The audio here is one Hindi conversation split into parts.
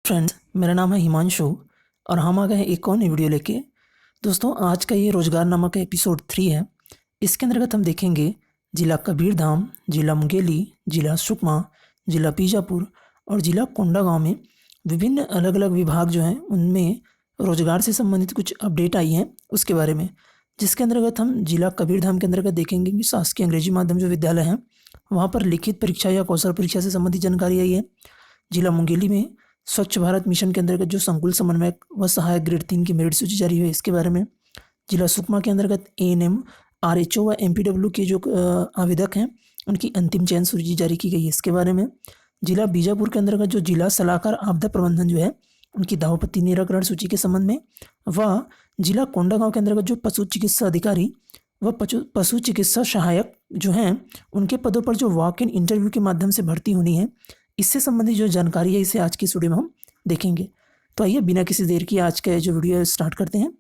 फ्रेंड्स, मेरा नाम है हिमांशु और हम आ गए हैं एक और नई वीडियो लेके। दोस्तों, आज का ये रोजगारनामा का एपिसोड 3 है। इसके अंतर्गत हम देखेंगे जिला कबीरधाम, जिला मुंगेली, जिला सुकमा, जिला बीजापुर और जिला कोंडागांव में विभिन्न अलग अलग विभाग जो हैं उनमें रोजगार से संबंधित कुछ अपडेट आई हैं उसके बारे में। जिसके अंतर्गत हम जिला कबीरधाम के अंतर्गत देखेंगे कि शासकीय अंग्रेजी माध्यम जो विद्यालय हैं वहाँ पर लिखित परीक्षा या कौशल परीक्षा से संबंधित जानकारी आई है। जिला मुंगेली में स्वच्छ भारत मिशन के अंतर्गत जो संकुल समन्वयक व सहायक ग्रेड 3 की मेरिट सूची जारी हुई इसके बारे में। जिला सुकमा के अंतर्गत ANM, RHO व MPW के जो आवेदक हैं उनकी अंतिम चयन सूची जारी की गई है इसके बारे में। जिला बीजापुर के अंतर्गत जो जिला सलाहकार आपदा प्रबंधन जो है उनकी दावपत्ती निराकरण सूची के संबंध में। व जिला कोंडागांव के अंतर्गत जो पशु चिकित्सा अधिकारी व पशु चिकित्सा सहायक जो हैं उनके पदों पर जो वॉक इन इंटरव्यू के माध्यम से भर्ती होनी है, इससे संबंधित जो जानकारी है इसे आज की इस वीडियो में हम देखेंगे। तो आइए बिना किसी देर की आज का जो वीडियो है स्टार्ट करते हैं।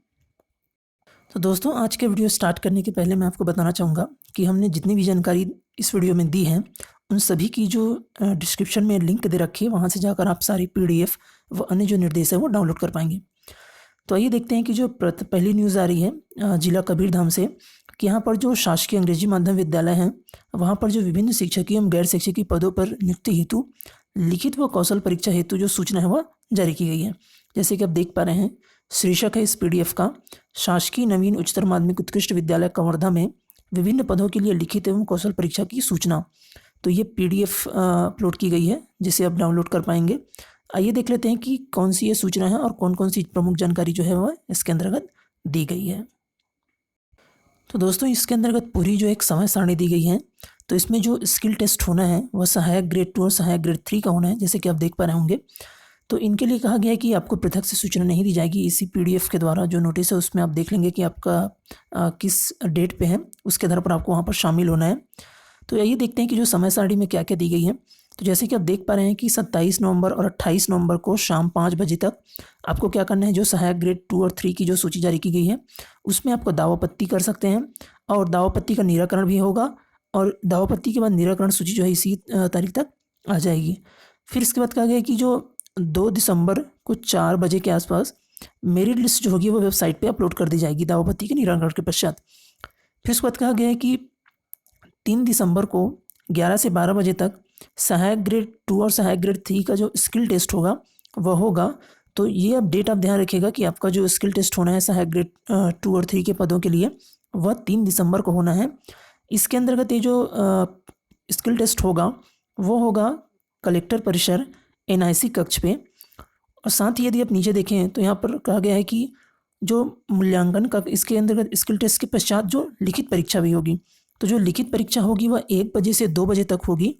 तो दोस्तों, आज के वीडियो स्टार्ट करने के पहले मैं आपको बताना चाहूँगा कि हमने जितनी भी जानकारी इस वीडियो में दी है उन सभी की जो डिस्क्रिप्शन में लिंक दे रखी है, वहाँ से जाकर आप सारी PDF व अन्य जो निर्देश है वो डाउनलोड कर पाएंगे। तो आइए देखते हैं कि जो पहली न्यूज़ आ रही है जिला कबीरधाम से कि यहाँ पर जो शासकीय अंग्रेजी माध्यम विद्यालय हैं वहाँ पर जो विभिन्न शिक्षकीय एवं गैर शिक्षकीय पदों पर नियुक्ति हेतु लिखित व कौशल परीक्षा हेतु जो सूचना है वह जारी की गई है। जैसे कि आप देख पा रहे हैं, शीर्षक है इस PDF का शासकीय नवीन उच्चतर माध्यमिक उत्कृष्ट विद्यालय कंवरधा में विभिन्न पदों के लिए लिखित एवं कौशल परीक्षा की सूचना। तो ये PDF अपलोड की गई है जिसे आप डाउनलोड कर पाएंगे। आइए देख लेते हैं कि कौन सी ये सूचना है और कौन कौन सी प्रमुख जानकारी जो है वह इसके अंतर्गत दी गई है। तो दोस्तों, इसके अंतर्गत पूरी जो एक समय सारणी दी गई है। तो इसमें जो स्किल टेस्ट होना है वह सहायक ग्रेड 2 और सहायक ग्रेड 3 का होना है, जैसे कि आप देख पा रहे होंगे। तो इनके लिए कहा गया है कि आपको पृथक से सूचना नहीं दी जाएगी। इसी PDF के द्वारा जो नोटिस है उसमें आप देख लेंगे कि आपका किस डेट पे है, उसके आधार पर आपको वहाँ पर शामिल होना है। तो आइए देखते हैं कि जो समय सारणी में क्या क्या दी गई है। तो जैसे कि आप देख पा रहे हैं कि 27 नवंबर और 28 नवंबर को शाम 5 बजे तक आपको क्या करना है, जो सहायक ग्रेड 2 और 3 की जो सूची जारी की गई है उसमें आपको दावापत्ती कर सकते हैं और दावापत्ती का निराकरण भी होगा और दावापत्ती के बाद निराकरण सूची जो है इसी तारीख तक आ जाएगी। फिर इसके बाद कहा गया कि जो 2 दिसंबर को 4 बजे के आसपास मेरिट लिस्ट जो होगी वो वेबसाइट पे अपलोड कर दी जाएगी दावापत्ती के निराकरण के पश्चात। फिर उसके बाद कहा गया है कि 3 दिसंबर को 11 से 12 बजे तक सहायक ग्रेड 2 और सहायक ग्रेड 3 का जो स्किल टेस्ट होगा वह होगा। तो ये अपडेट आप ध्यान रखिएगा कि आपका जो स्किल टेस्ट होना है सहायक ग्रेड 2 और 3 के पदों के लिए वह 3 दिसंबर को होना है। इसके अंतर्गत ये जो स्किल टेस्ट होगा वो होगा कलेक्टर परिसर NIC कक्ष पे। और साथ ही यदि आप नीचे देखें तो यहाँ पर कहा गया है कि जो मूल्यांकन का इसके अंतर्गत स्किल टेस्ट के पश्चात जो लिखित परीक्षा भी होगी। तो जो लिखित परीक्षा होगी वह 1 बजे से 2 बजे तक होगी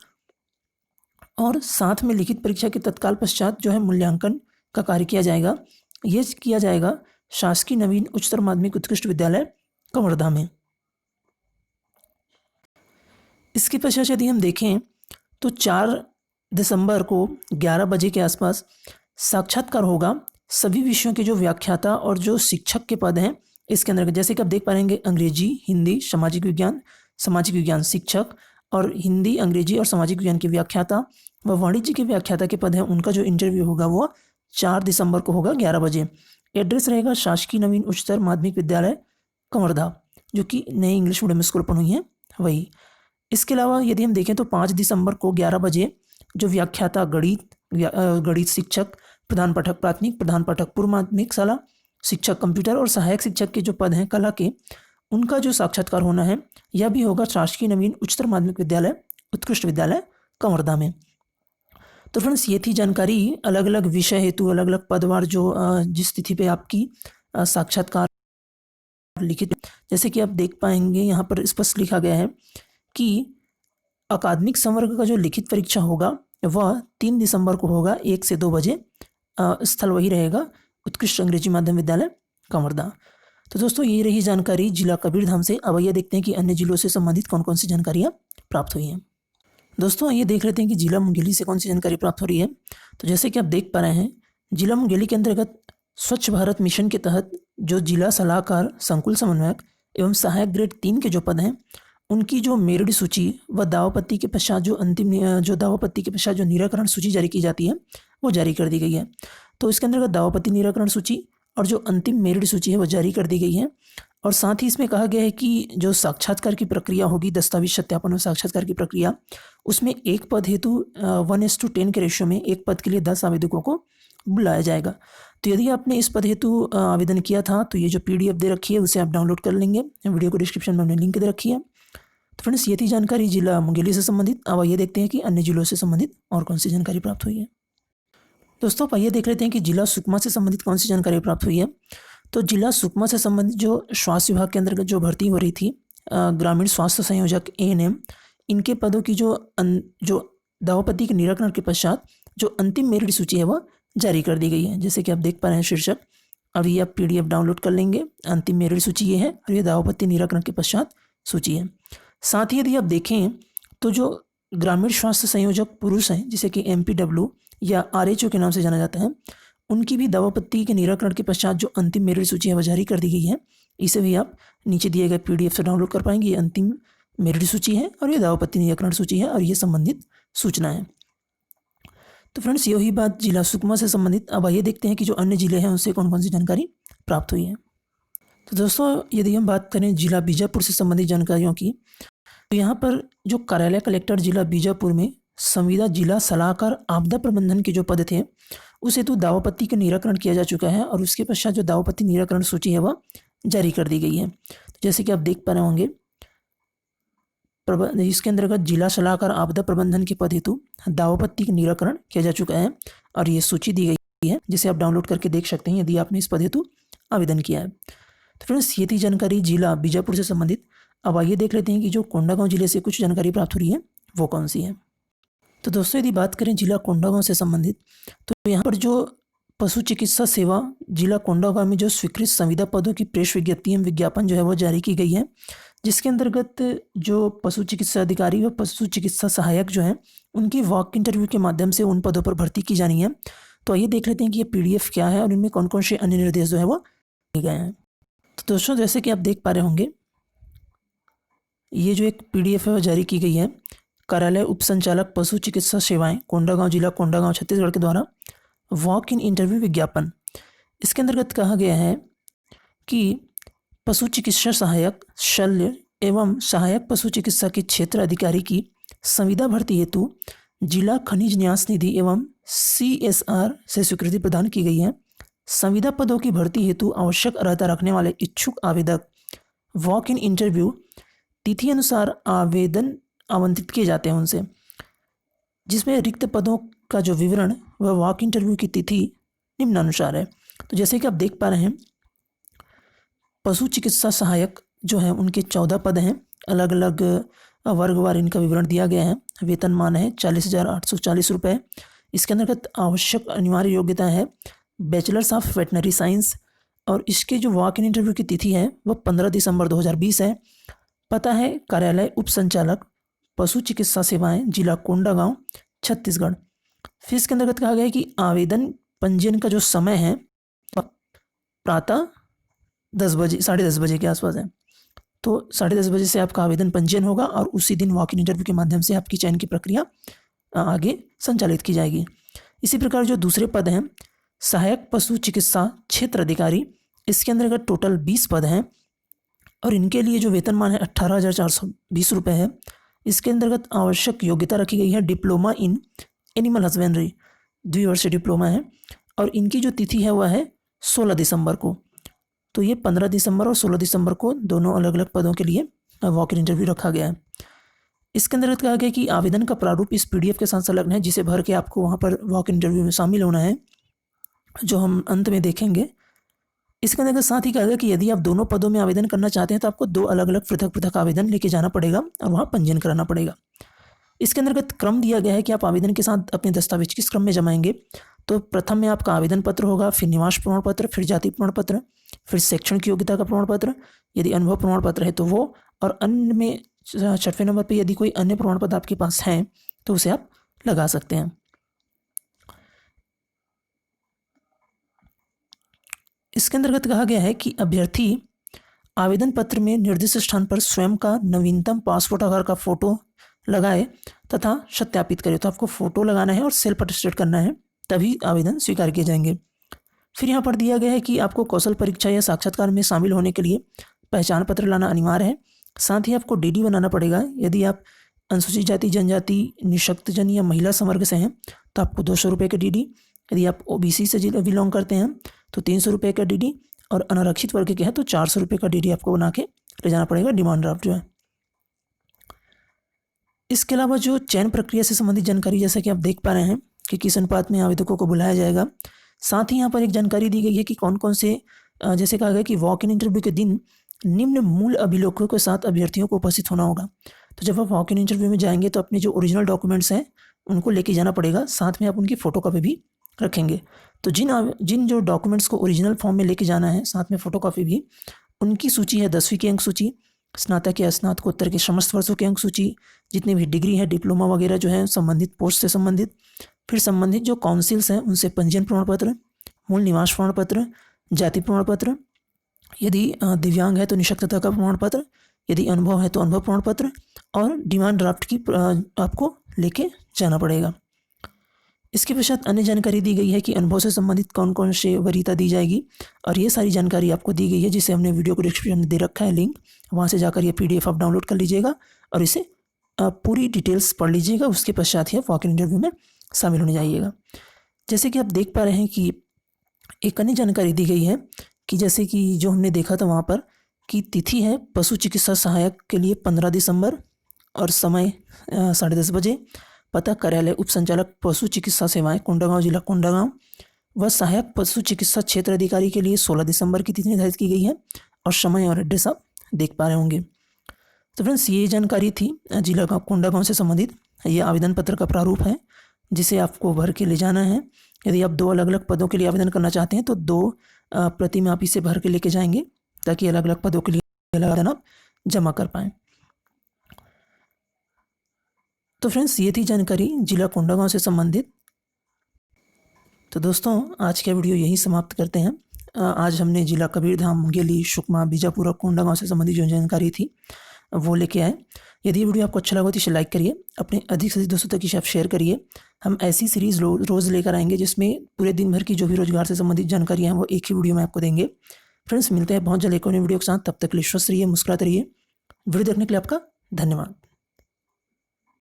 और साथ में लिखित परीक्षा के तत्काल पश्चात जो है मूल्यांकन का कार्य किया जाएगा। ये किया जाएगा शासकीय नवीन उच्चतर माध्यमिक उत्कृष्ट विद्यालय कंवरधा में। इसके पश्चात यदि हम देखें तो 4 दिसंबर को 11 बजे के आसपास साक्षात्कार होगा सभी विषयों के जो व्याख्याता और जो शिक्षक के पद हैं इसके अंदर। जैसे कि आप देख पाएंगे अंग्रेजी, हिंदी, सामाजिक विज्ञान शिक्षक और हिंदी, अंग्रेजी और सामाजिक विज्ञान के व्याख्याता व वाणिज्य के व्याख्याता के पद हैं, उनका जो इंटरव्यू होगा वो 4 दिसंबर को होगा 11 बजे। एड्रेस रहेगा शासकीय नवीन उच्चतर माध्यमिक विद्यालय कंवरधा, जो कि नई इंग्लिश मीडियम स्कूल ओपन हुई है वही। इसके अलावा यदि हम देखें तो 5 दिसंबर को 11 बजे जो व्याख्याता गणित शिक्षक, प्रधान पाठक प्राथमिक, प्रधान पाठक पूर्व माध्यमिक शाला, शिक्षक कंप्यूटर और सहायक शिक्षक के जो पद हैं कला के, उनका जो साक्षात्कार होना है यह भी होगा शासकीय नवीन उच्चतर माध्यमिक विद्यालय उत्कृष्ट विद्यालय कंवरधा में। तो फ्रेंड्स, ये थी जानकारी अलग अलग विषय हेतु अलग अलग पदवार जो जिस तिथि पे आपकी साक्षात्कार लिखित। जैसे कि आप देख पाएंगे यहाँ पर स्पष्ट लिखा गया है कि अकादमिक संवर्ग का जो लिखित परीक्षा होगा वह 3 दिसंबर को होगा 1 से 2 बजे। स्थल वही रहेगा उत्कृष्ट अंग्रेजी माध्यम विद्यालय कंवरधा। तो दोस्तों, ये रही जानकारी जिला कबीरधाम से। अब आइए देखते हैं कि अन्य जिलों से संबंधित कौन कौन सी जानकारियाँ प्राप्त हुई हैं। दोस्तों, आइए देख लेते हैं कि जिला मुंगेली से कौन सी जानकारी प्राप्त हो रही है। तो जैसे कि आप देख पा रहे हैं, जिला मुंगेली के अंतर्गत स्वच्छ भारत मिशन के तहत जो जिला सलाहकार, संकुल समन्वयक एवं सहायक ग्रेड 3 के जो पद हैं उनकी जो मेरिट सूची व दावापत्ती के पश्चात जो अंतिम जो दावापत्ती के पश्चात जो निराकरण सूची जारी की जाती है वो जारी कर दी गई है। तो इसके अंतर्गत दावापत्ती निराकरण सूची और जो अंतिम मेरिट सूची है वो जारी कर दी गई है। और साथ ही इसमें कहा गया है कि जो साक्षात्कार की प्रक्रिया होगी, दस्तावेज सत्यापन और साक्षात्कार की प्रक्रिया, उसमें एक पद हेतु 1:10 के रेशियो में एक पद के लिए 10 आवेदकों को बुलाया जाएगा। तो यदि आपने इस पद हेतु आवेदन किया था तो ये जो PDF दे रखी है उसे आप डाउनलोड कर लेंगे। वीडियो को डिस्क्रिप्शन में हमने लिंक दे रखी है। तो फ्रेंड्स, ये थी जानकारी जिला मुंगेली से संबंधित। अब आइए देखते हैं कि अन्य जिलों से संबंधित और कौन सी जानकारी प्राप्त हुई है। दोस्तों, आइए देख लेते हैं कि जिला सुकमा से संबंधित कौन सी जानकारी प्राप्त हुई है। तो जिला सुकमा से संबंधित जो स्वास्थ्य विभाग के अंतर्गत जो भर्ती हो रही थी ग्रामीण स्वास्थ्य संयोजक ANM, इनके पदों की जो दावापत्ती के निराकरण के पश्चात जो अंतिम मेरिट सूची है वह जारी कर दी गई है। जैसे कि आप देख पा रहे हैं शीर्षक, अब ये आप PDF डाउनलोड कर लेंगे। अंतिम मेरिट सूची ये है और ये दावापत्ती निराकरण के पश्चात सूची है। साथ ही यदि आप देखें तो जो ग्रामीण स्वास्थ्य संयोजक पुरुष हैं, जिसे कि MPW या RHO के नाम से जाना जाता है, उनकी भी दावापत्ती के निराकरण के पश्चात जो अंतिम मेरिट सूची है वह जारी कर दी गई है। इसे भी आप नीचे दिए गए PDF से डाउनलोड कर पाएंगे। ये अंतिम मेरिट सूची है और ये दावापत्ती निराकरण सूची है और ये संबंधित सूचना है। तो फ्रेंड्स, यही बात जिला सुकमा से संबंधित। अब आइए देखते हैं कि जो अन्य जिले हैं उनसे कौन कौन सी जानकारी प्राप्त हुई है। तो दोस्तों, यदि हम बात करें जिला बीजापुर से संबंधित जानकारियों की, तो यहाँ पर जो कार्यालय कलेक्टर जिला बीजापुर में संविदा जिला सलाहकार आपदा प्रबंधन के जो पद थे उस हेतु दावापत्ती का निराकरण किया जा चुका है और उसके पश्चात जो दावापत्ती निराकरण सूची है वह जारी कर दी गई है। तो जैसे कि आप देख पा रहे होंगे, इसके अंतर्गत जिला सलाहकार आपदा प्रबंधन के पद हेतु दावापत्ती का निराकरण किया जा चुका है और ये सूची दी गई है, जिसे आप डाउनलोड करके देख सकते हैं यदि आपने इस पद हेतु आवेदन किया है। तो फ्रेंड्स, ये थी जानकारी जिला बीजापुर से संबंधित। अब आइए देख लेते हैं कि जो कोंडागांव जिले से कुछ जानकारी प्राप्त हो रही है वो कौन सी है। तो दोस्तों, यदि बात करें जिला कोंडागांव से संबंधित, तो यहाँ पर जो पशु चिकित्सा सेवा जिला कोंडागांव में जो स्वीकृत संविदा पदों की प्रेस विज्ञप्ति एवं विज्ञापन जो है वो जारी की गई है, जिसके अंतर्गत जो पशु चिकित्सा अधिकारी व पशु चिकित्सा सहायक जो हैं उनकी वॉक इंटरव्यू के माध्यम से उन पदों पर भर्ती की जानी है। तो आइए देख लेते हैं कि ये PDF क्या है और इनमें कौन कौन से अन्य निर्देश जो है वो दिए गए हैं। तो दोस्तों, जैसे कि आप देख पा रहे होंगे, ये जो एक PDF है वो जारी की गई है कार्यालय उप संचालक पशु चिकित्सा सेवाएं कोंडागांव जिला कोंडागांव छत्तीसगढ़ के द्वारा वॉक इन इंटरव्यू विज्ञापन। इसके अंतर्गत कहा गया है कि पशु चिकित्सा सहायक, शल्य एवं सहायक पशु चिकित्सा के क्षेत्र अधिकारी की संविदा भर्ती हेतु जिला खनिज न्यास निधि एवं CSR से स्वीकृति प्रदान की गई है। संविदा पदों की भर्ती हेतु आवश्यक अर्हता रखने वाले इच्छुक आवेदक वॉक इन इंटरव्यू तिथि अनुसार आवेदन आमंत्रित किए जाते हैं उनसे, जिसमें रिक्त पदों का जो विवरण वह वॉक इंटरव्यू की तिथि निम्नानुसार है। तो जैसे कि आप देख पा रहे हैं, पशु चिकित्सा सहायक जो हैं उनके 14 पद हैं, अलग अलग वर्गवार इनका विवरण दिया गया है। वेतनमान है 40,840 रुपये। इसके अंतर्गत आवश्यक अनिवार्य योग्यता है बैचलर्स ऑफ वेटनरी साइंस और इसके जो वॉक इन इंटरव्यू की तिथि है वह 15 दिसंबर 2020 है। पता है कार्यालय उप संचालक पशु चिकित्सा सेवाएं जिला कोंडागांव छत्तीसगढ़। फिर इसके अंतर्गत कहा गया है कि आवेदन पंजीयन का जो समय है प्रातः 10 बजे 10:30 बजे के आसपास है। तो 10:30 बजे से आपका आवेदन पंजीयन होगा और उसी दिन वॉक इन इंटरव्यू के माध्यम से आपकी चयन की प्रक्रिया आगे संचालित की जाएगी। इसी प्रकार जो दूसरे पद हैं सहायक पशु चिकित्सा क्षेत्र अधिकारी, इसके अंतर्गत टोटल 20 पद हैं और इनके लिए जो वेतनमान है 18,420 रुपये है। इसके अंतर्गत आवश्यक योग्यता रखी गई है डिप्लोमा इन एनिमल हस्बेंड्री, 2 वर्षीय डिप्लोमा है और इनकी जो तिथि है वह है 16 दिसंबर को। तो ये 15 दिसंबर और 16 दिसंबर को दोनों अलग अलग पदों के लिए वॉक इन इंटरव्यू रखा गया है। इसके अंतर्गत कहा गया कि आवेदन का प्रारूप इस PDF के साथ संलग्न है, जिसे भर के आपको वहाँ पर वॉक इन इंटरव्यू में शामिल होना है, जो हम अंत में देखेंगे। इसके अंतर्गत साथ ही कहा गया कि यदि आप दोनों पदों में आवेदन करना चाहते हैं तो आपको 2 अलग अलग पृथक पृथक आवेदन लेके जाना पड़ेगा और वहाँ पंजीयन कराना पड़ेगा। इसके अंतर्गत क्रम दिया गया है कि आप आवेदन के साथ अपने दस्तावेज किस क्रम में जमाएंगे। तो प्रथम में आपका आवेदन पत्र होगा, फिर निवास प्रमाण पत्र, फिर जाति प्रमाण पत्र, फिर शैक्षणिक योग्यता का प्रमाण पत्र, यदि अनुभव प्रमाण पत्र है तो वो, और अन्य में 6वें नंबर पर यदि कोई अन्य प्रमाण पत्र आपके पास है तो उसे आप लगा सकते हैं। इसके अंतर्गत कहा गया है कि अभ्यर्थी आवेदन पत्र में निर्दिष्ट स्थान पर स्वयं का नवीनतम पासपोर्ट आकार का फोटो लगाए तथा सत्यापित करे। तो आपको फोटो लगाना है और सेल्फ अटेस्टेड करना है, तभी आवेदन स्वीकार किए जाएंगे। फिर यहाँ पर दिया गया है कि आपको कौशल परीक्षा या साक्षात्कार में शामिल होने के लिए पहचान पत्र लाना अनिवार्य है। साथ ही आपको डीडी बनाना पड़ेगा। यदि आप अनुसूचित जाति, जनजाति, निःशक्तजन या महिला संवर्ग से हैं तो आपको 200 रुपये का डीडी। यदि आप ओबीसी से बिलोंग करते हैं तो 300 रुपये का डीडी, और अनारक्षित वर्ग के हैं तो 400 रुपये का डीडी आपको बना के ले जाना पड़ेगा, डिमांड ड्राफ्ट जो है। इसके अलावा जो चयन प्रक्रिया से संबंधित जानकारी, जैसा कि आप देख पा रहे हैं कि किस अनुपात में आवेदकों को बुलाया जाएगा। साथ ही यहाँ पर एक जानकारी दी गई है कि कौन कौन से, जैसे कहा गया कि वॉक इन इंटरव्यू के दिन निम्न मूल अभिलेखों के साथ अभ्यर्थियों को उपस्थित होना होगा। तो जब आप वॉक इन इंटरव्यू में जाएंगे तो अपने जो ओरिजिनल डॉक्यूमेंट्स हैं उनको लेके जाना पड़ेगा, साथ में आप उनकी फ़ोटोकॉपी भी रखेंगे। तो जिन जो डॉक्यूमेंट्स को ओरिजिनल फॉर्म में लेके जाना है, साथ में फ़ोटोकॉपी भी, उनकी सूची है 10वीं की अंक सूची, स्नातक या स्नातकोत्तर के समस्त वर्षों की अंक सूची, जितनी भी डिग्री है, डिप्लोमा वगैरह जो है संबंधित पोस्ट से संबंधित, फिर संबंधित जो काउंसिल्स हैं उनसे पंजीयन प्रमाण पत्र, मूल निवास प्रमाण पत्र, जाति प्रमाण पत्र, यदि दिव्यांग है तो निःशक्तता का प्रमाण पत्र, यदि अनुभव है तो अनुभव प्रमाण पत्र, और डिमांड ड्राफ्ट की आपको लेके जाना पड़ेगा। इसके पश्चात अन्य जानकारी दी गई है कि अनुभव से संबंधित कौन कौन से वरीयता दी जाएगी, और ये सारी जानकारी आपको दी गई है, जिसे हमने वीडियो को डिस्क्रिप्शन में दे रखा है लिंक, वहाँ से जाकर ये PDF आप डाउनलोड कर लीजिएगा और इसे पूरी डिटेल्स पढ़ लीजिएगा। उसके पश्चात ही आप वॉक इन इंटरव्यू में शामिल होने जाइएगा। जैसे कि आप देख पा रहे हैं कि एक अन्य जानकारी दी गई है कि जैसे कि जो हमने देखा था वहाँ पर कि तिथि है पशु चिकित्सा सहायक के लिए 15 दिसंबर, और समय 10:30 बजे। पता कार्यालय उप संचालक पशु चिकित्सा सेवाएं, कोंडागांव, जिला कोंडागांव, व सहायक पशु चिकित्सा क्षेत्र अधिकारी के लिए 16 दिसंबर की तिथि निर्धारित की गई है, और समय और एड्रेस आप देख पा रहे होंगे। तो फ्रेंड्स, ये जानकारी थी जिला कोंडागांव से संबंधित। ये आवेदन पत्र का प्रारूप है जिसे आपको भर के ले जाना है। यदि आप 2 अलग अलग पदों के लिए आवेदन करना चाहते हैं तो 2 प्रति में आप इसे भर के लेके जाएंगे, ताकि अलग अलग पदों के लिए अलग आवेदन आप जमा कर पाएँ। तो फ्रेंड्स, ये थी जानकारी जिला कोंडागांव से संबंधित। तो दोस्तों, आज का वीडियो यहीं समाप्त करते हैं। आज हमने जिला कबीरधाम, मुंगेली, सुकमा, बीजापुर और कोंडागांव से संबंधित जो जानकारी थी वो लेके आए। यदि वीडियो आपको अच्छा लगा तो इसे लाइक करिए, अपने अधिक से अधिक दोस्तों तक इसे आप शेयर करिए। हम ऐसी सीरीज़ रोज़ लेकर आएंगे जिसमें पूरे दिन भर की जो भी रोजगार से संबंधित जानकारियाँ हैं वो एक ही वीडियो में आपको देंगे। फ्रेंड्स, मिलते हैं बहुत जल्द एक और नई वीडियो के साथ। तब तक के लिए स्वस्थ रहिए, मुस्कुराते रहिए। वीडियो देखने के लिए आपका धन्यवाद।